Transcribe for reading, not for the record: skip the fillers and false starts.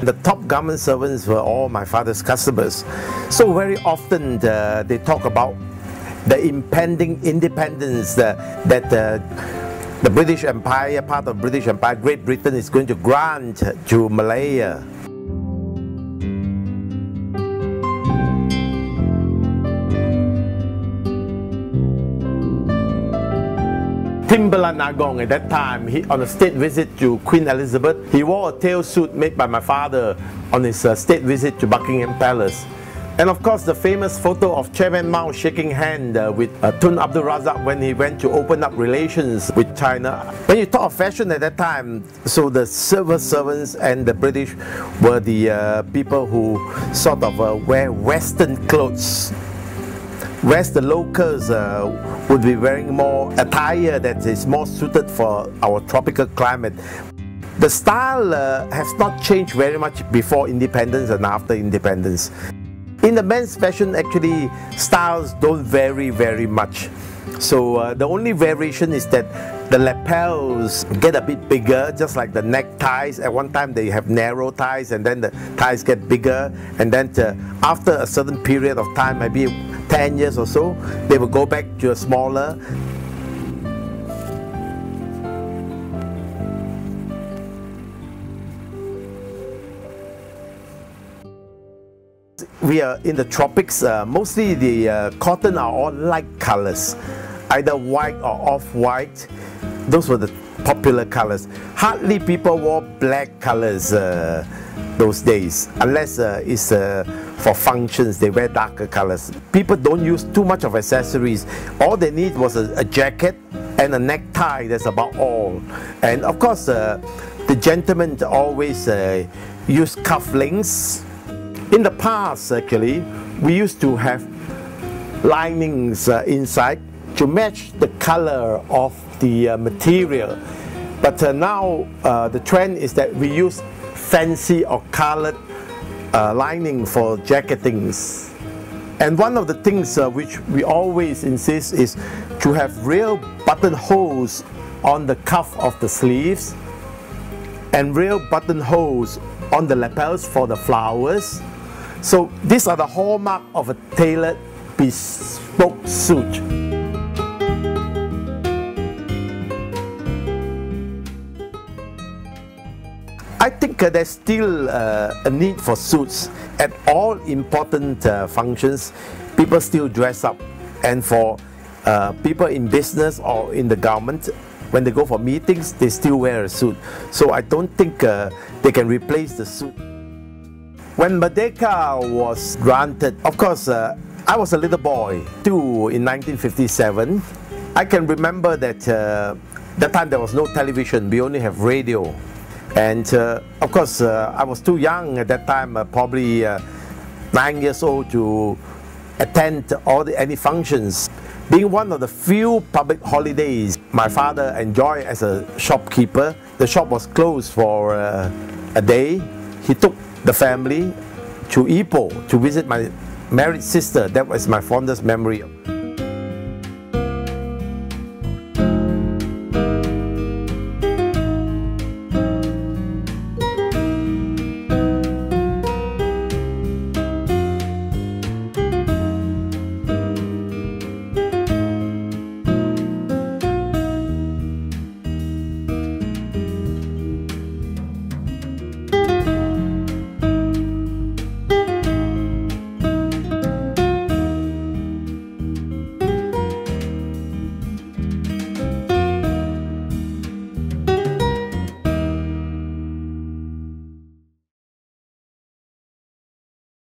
The top government servants were all my father's customers. So very often they talk about the impending independence that the British Empire, part of British Empire, Great Britain is going to grant to Malaya. Timbalan Agong at that time, on a state visit to Queen Elizabeth, he wore a tail suit made by my father on his state visit to Buckingham Palace. And of course the famous photo of Chairman Mao shaking hand with Tun Abdul Razak when he went to open up relations with China. When you talk of fashion at that time, so the civil servants and the British were the people who sort of wear Western clothes, whereas the locals would be wearing more attire that is more suited for our tropical climate. The style has not changed very much before independence and after independence. In the men's fashion, actually, styles don't vary very much. So the only variation is that the lapels get a bit bigger, just like the neckties. At one time they have narrow ties, and then the ties get bigger, and then after a certain period of time, maybe 10 years or so, they will go back to a smaller. We are in the tropics. Mostly the cotton are all light colors, either white or off-white. Those were the popular colors. Hardly people wore black colors those days, unless it's for functions. They wear darker colors. People don't use too much of accessories. All they need was a jacket and a necktie. That's about all. And of course, the gentlemen always use cufflinks. In the past, actually, we used to have linings inside to match the color of the material. But now the trend is that we use fancy or colored lining for jacketings. And one of the things which we always insist is to have real buttonholes on the cuff of the sleeves and real buttonholes on the lapels for the flowers. So these are the hallmark of a tailored bespoke suit. I think there's still a need for suits. At all important functions, people still dress up. And for people in business or in the government, when they go for meetings, they still wear a suit. So I don't think they can replace the suit. When Merdeka was granted, of course, I was a little boy too in 1957. I can remember that that time there was no television, we only have radio. And of course, I was too young at that time, probably 9 years old, to attend any functions. Being one of the few public holidays my father enjoyed as a shopkeeper, the shop was closed for a day. He took the family to Ipoh to visit my married sister. That was my fondest memory.